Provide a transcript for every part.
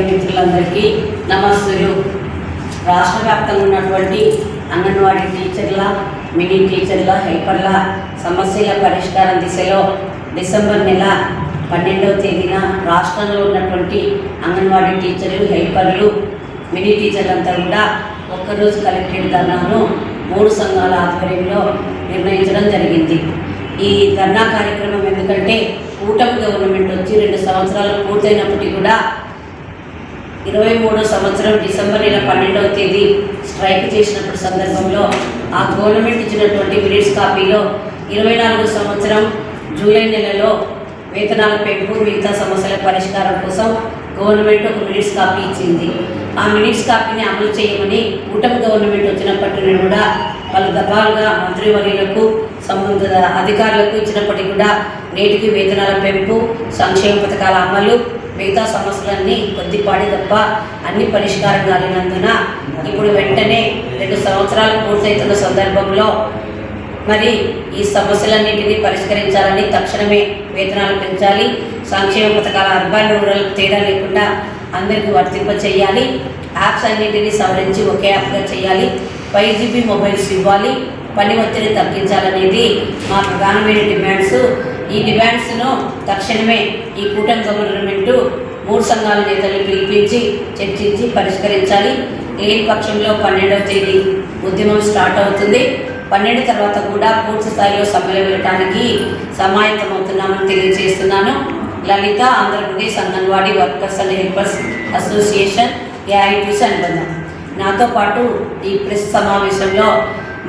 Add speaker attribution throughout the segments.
Speaker 1: Media మిత్రులందరికీ నమస్సులు. రాష్ట్ర వ్యాప్తంగా ఉన్నటువంటి అంగన్వాడీ టీచర్ల, మినీ టీచర్ల, హెల్పర్ల సమస్యల పరిష్కారం దిశలో డిసెంబర్ నెల 12వ తేదీన రాష్ట్రంలో ఉన్నటువంటి అంగన్వాడీ టీచర్లు, హెల్పర్లు, మినీ టీచర్లంతా కూడా ఒక్కరోజు కలెక్టరేట్ ధర్నాను 3 సంఘాల ఆధ్వర్యంలో నిర్ణయించడం జరిగింది. ఈ ధర్నా కార్యక్రమం ఎందుకంటే కూటమి గవర్నమెంట్ వచ్చి 2 సంవత్సరాలు పూర్తయినప్పటికీ కూడా 23వ సంవత్సరం డిసెంబర్ నెల 12వ తేదీ స్ట్రైక్ చేసినప్పుడు సందర్భంలో ఆ గవర్నమెంట్ ఇచ్చినటువంటి మినిట్స్ కాపీలో 24వ సంవత్సరం జూలై నెలలో వేతనాల పెంపు, మిగతా సమస్యల పరిష్కారం కోసం గవర్నమెంట్ ఒక మినిట్స్ కాపీ ఇచ్చింది. ఆ మినిట్స్ కాపీని అమలు చేయమని కూటమి గవర్నమెంట్ వచ్చినప్పటి నుండి కూడా పలు దఫాలుగా మంత్రివర్యులకు, సంబంధిత అధికారులకు ఇచ్చినప్పటికీ కూడా నేటికి వేతనాల పెంపు, సంక్షేమ పథకాల అమలు, మిగతా సమస్యలన్నీ కొద్దిపాటి తప్ప అన్ని పరిష్కారం కాలేనందున ఇప్పుడు వెంటనే 2 సంవత్సరాలు పూర్తవుతున్న సందర్భంలో మరి ఈ సమస్యలన్నింటినీ పరిష్కరించాలని, తక్షణమే వేతనాలు పెంచాలి, సంక్షేమ పథకాల అర్బన్ రూరల్ తేడా లేకుండా అందరికీ వర్తింప చేయాలి, యాప్స్ అన్నింటినీ సవరించి ఒకే యాప్గా చేయాలి, 5GB మొబైల్స్ ఇవ్వాలి, పని ఒత్తిడి తగ్గించాలనేది మా ప్రధానమైన డిమాండ్స్. ఈ డిమాండ్స్ను తక్షణమే ఈ కూటమి గవర్నమెంటు 3 సంఘాల నేతలను పిలిపించి చర్చించి పరిష్కరించాలి. లేని పక్షంలో 12వ తేదీ ఉద్యమం స్టార్ట్ అవుతుంది. 12 తర్వాత కూడా పూర్తి స్థాయిలో సమ్మెలు వెళ్ళటానికి సమాయత్తమవుతున్నామని తెలియజేస్తున్నాను. లలిత Andhra Pradesh anganwadi workers and helpers association AITC అనుబంధం. నాతో పాటు ఈ ప్రెస్ సమావేశంలో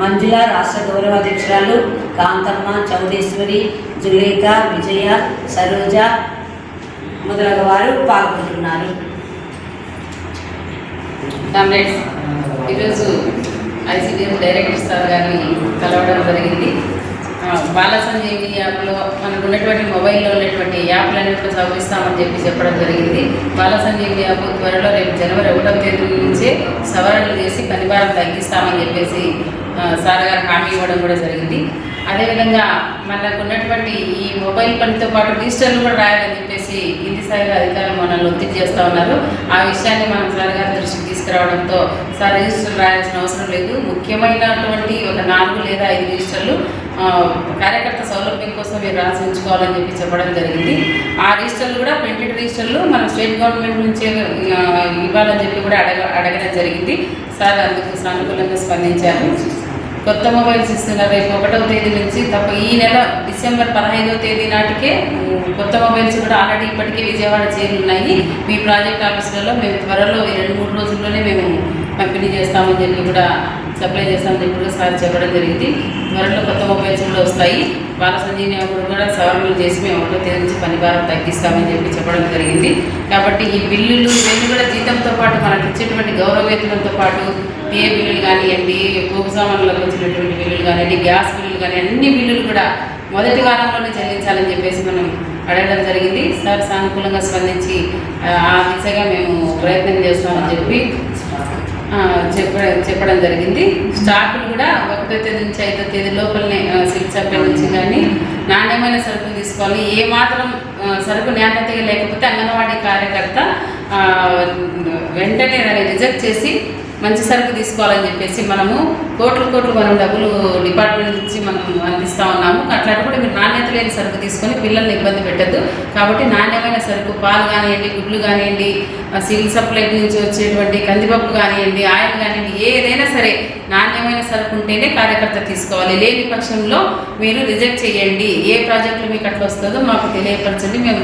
Speaker 1: మంజుల రాష్ట్ర గౌరవ అధ్యక్షురాలు, కాంతమ్మ, చౌడేశ్వరి, జులేఖ, విజయ, సరోజ మొదలగు వారు పాల్గొంటున్నారు.
Speaker 2: ఈరోజు ఐసీడీఎస్ డైరెక్టర్ సార్ గారిని కలవడం జరిగింది. బాల సంజీవిని యాప్లో మనకు ఉన్నటువంటి మొబైల్లో ఉన్నటువంటి యాప్లన్నీ కూడా సవరిస్తామని చెప్పడం జరిగింది. బాల సంజీవిని యాప్ త్వరలో రేపు జనవరి 1వ తేదీ నుంచే సవరణలు చేసి పనిభారం తగ్గిస్తామని చెప్పేసి సార్ గారు హామీ ఇవ్వడం కూడా జరిగింది. అదేవిధంగా మనకు ఉన్నటువంటి ఈ మొబైల్ పనితో పాటు రిజిస్టర్లు కూడా రాయాలని చెప్పేసి కింది స్థాయిలో అధికారులు మనల్ని ఒత్తిడి చేస్తూ ఉన్నారు. ఆ విషయాన్ని మనం సార్ గారి దృష్టికి తీసుకురావడంతో సార్ రిజిస్టర్లు రాయాల్సిన అవసరం లేదు, ముఖ్యమైనటువంటి ఒక 4 లేదా 5 రిజిస్టర్లు కార్యకర్త సౌలభ్యం కోసం మీరు రాసి ఉంచుకోవాలని చెప్పడం జరిగింది. ఆ రిజిస్టర్లు కూడా ప్రింటెడ్ రిజిస్టర్లు మనం స్టేట్ గవర్నమెంట్ నుంచే ఇవ్వాలని చెప్పి కూడా అడగడం జరిగింది. సార్ అందుకు సానుకూలంగా స్పందించారు. కొత్త మొబైల్స్ ఇస్తున్నారు. రేపు 1వ తేదీ నుంచి తప్ప ఈ నెల డిసెంబర్ 15వ తేదీ నాటికే కొత్త మొబైల్స్ కూడా ఆల్రెడీ ఇప్పటికే విజయవాడ చేరున్నాయి. మీ ప్రాజెక్ట్ ఆఫీసులలో మేము త్వరలో 2-3 రోజుల్లోనే మేము పంపిణీ చేస్తామని చెప్పి కూడా సప్లై చేస్తామని చెప్పి కూడా సార్ చెప్పడం జరిగింది. త్వరలో కొత్త మొబైల్స్ కూడా వస్తాయి. బాల సంజీవిని అప్పుడు కూడా సవరణలు చేసి మేము 1వ తేదీ నుంచి పనిభారం తగ్గిస్తామని చెప్పడం జరిగింది. కాబట్టి ఈ బిల్లులు ఇవన్నీ కూడా జీతంతో పాటు మనకు ఇచ్చేటువంటి గౌరవ వేతనంతో పాటు ఏ బిల్లులు కానివ్వండి, పోపు సామాన్లకు వచ్చినటువంటి బిల్లులు కానివ్వండి, గ్యాస్ బిల్లులు కానీ అన్ని బిల్లులు కూడా మొదటి వారంలోనే చెల్లించాలని చెప్పేసి మనం అడగడం జరిగింది. సార్ సానుకూలంగా స్పందించి ఆ దిశగా మేము ప్రయత్నం చేస్తామని చెప్పడం జరిగింది. స్టాకులు కూడా 1వ తేదీ నుంచి 5వ తేదీ లోపలనే సిల్క్ సప్లై నుంచి కానీ నాణ్యమైన సరుకులు తీసుకోవాలి. ఏ మాత్రం సరుకు నాణ్యతగా లేకపోతే అంగన్వాడీ కార్యకర్త వెంటనే దాన్ని రిజెక్ట్ చేసి మంచి సరుకు తీసుకోవాలని చెప్పేసి మనము కోట్లు మనం డబ్బులు డిపార్ట్మెంట్ నుంచి మనం అందిస్తూ ఉన్నాము. అట్లాంటి కూడా మీరు నాణ్యత లేని సరుకు తీసుకొని పిల్లల్ని ఇబ్బంది పెట్టద్దు. కాబట్టి నాణ్యమైన సరుకు పాలు కానివ్వండి, గుడ్లు కానివ్వండి, సివిల్ సప్లై నుంచి వచ్చేటువంటి కందిపప్పు కానివ్వండి, ఆయిల్ కానివ్వండి, ఏదైనా సరే నాణ్యమైన సరుకు ఉంటేనే కార్యకర్త తీసుకోవాలి. లేని పక్షంలో మీరు రిజెక్ట్ చేయండి. ఏ ప్రాజెక్టులు మీకు అట్లా వస్తుందో మాకు తెలియపరచండి. మేము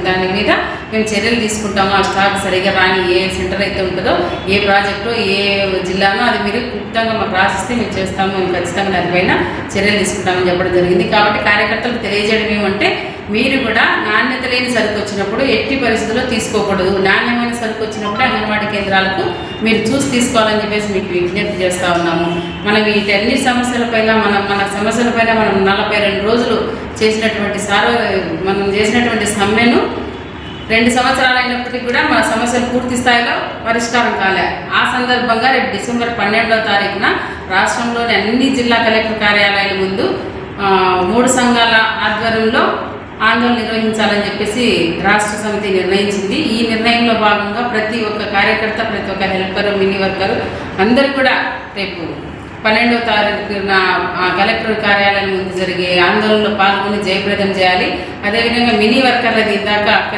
Speaker 2: దాని మీద మేము చర్యలు తీసుకుంటాము. ఆ స్టాక్ సరిగా రాని ఏ సెంటర్ అయితే ఉంటుందో, ఏ ప్రాజెక్టు, ఏ జిల్లానో అది మీరు క్లుప్తంగా మాకు రాసిస్తే మేము చేస్తాము. మేము ఖచ్చితంగా దానిపైన చర్యలు తీసుకుంటామని చెప్పడం జరిగింది. కాబట్టి కార్యకర్తలకు తెలియజేయడం ఏమంటే మీరు కూడా నాణ్యత లేని సరుకు వచ్చినప్పుడు ఎట్టి పరిస్థితుల్లో తీసుకోకూడదు. నాణ్యమైన సరుకు వచ్చినప్పుడు అంగన్వాడీ కేంద్రాలకు మీరు చూసి తీసుకోవాలని చెప్పేసి మీకు విజ్ఞప్తి చేస్తూ ఉన్నాము. మనం వీటన్ని సమస్యలపైన మన సమస్యలపైన మనం 42 రోజులు మనం చేసినటువంటి సమ్మెను 2 సంవత్సరాలు అయినప్పటికీ కూడా మన సమస్యలు పూర్తి స్థాయిలో పరిష్కారం కాలే. ఆ సందర్భంగా రేపు డిసెంబర్ 12వ తారీఖున రాష్ట్రంలోని అన్ని జిల్లా కలెక్టర్ కార్యాలయాల ముందు 3 సంఘాల ఆధ్వర్యంలో ఆందోళన నిర్వహించాలని చెప్పేసి రాష్ట్ర సమితి నిర్ణయించింది. ఈ నిర్ణయంలో భాగంగా ప్రతి ఒక్క కార్యకర్త, ప్రతి ఒక్క హెల్పర్, మినీ వర్కరు అందరూ కూడా రేపు 12వ తారీఖున కలెక్టర్ కార్యాలయం ముందు జరిగే ఆందోళనలో పాల్గొని జయప్రదం చేయాలి. అదేవిధంగా మినీ వర్కర్లది ఇందాక అక్క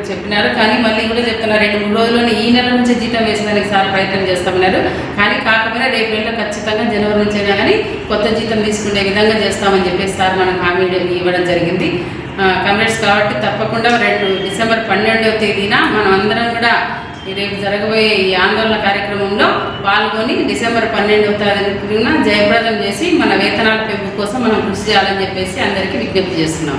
Speaker 2: చెప్పినారు, కానీ మళ్ళీ కూడా చెప్తున్నారు 2-3 రోజుల్లోనే ఈ నెల నుంచి జీతం వేసేదానికి సార్ ప్రయత్నం చేస్తామన్నారు. కానీ కాకపోయినా రేపు నెలలో ఖచ్చితంగా జనవరి నుంచైనా కానీ కొత్త జీతం తీసుకునే విధంగా చేస్తామని చెప్పేసి సార్ మనకు హామీ ఇవ్వడం జరిగింది. కమ్రేడ్స్ కాబట్టి తప్పకుండా డిసెంబర్ 12వ తేదీన మనం అందరం కూడా రేపు జరగబోయే ఈ ఆందోళన కార్యక్రమంలో పాల్గొని డిసెంబర్ 12వ తారీఖున జయప్రదం చేసి మన వేతనాల పెంపు కోసం మనం కృషి చేయాలని చెప్పేసి అందరికీ విజ్ఞప్తి చేస్తున్నాం.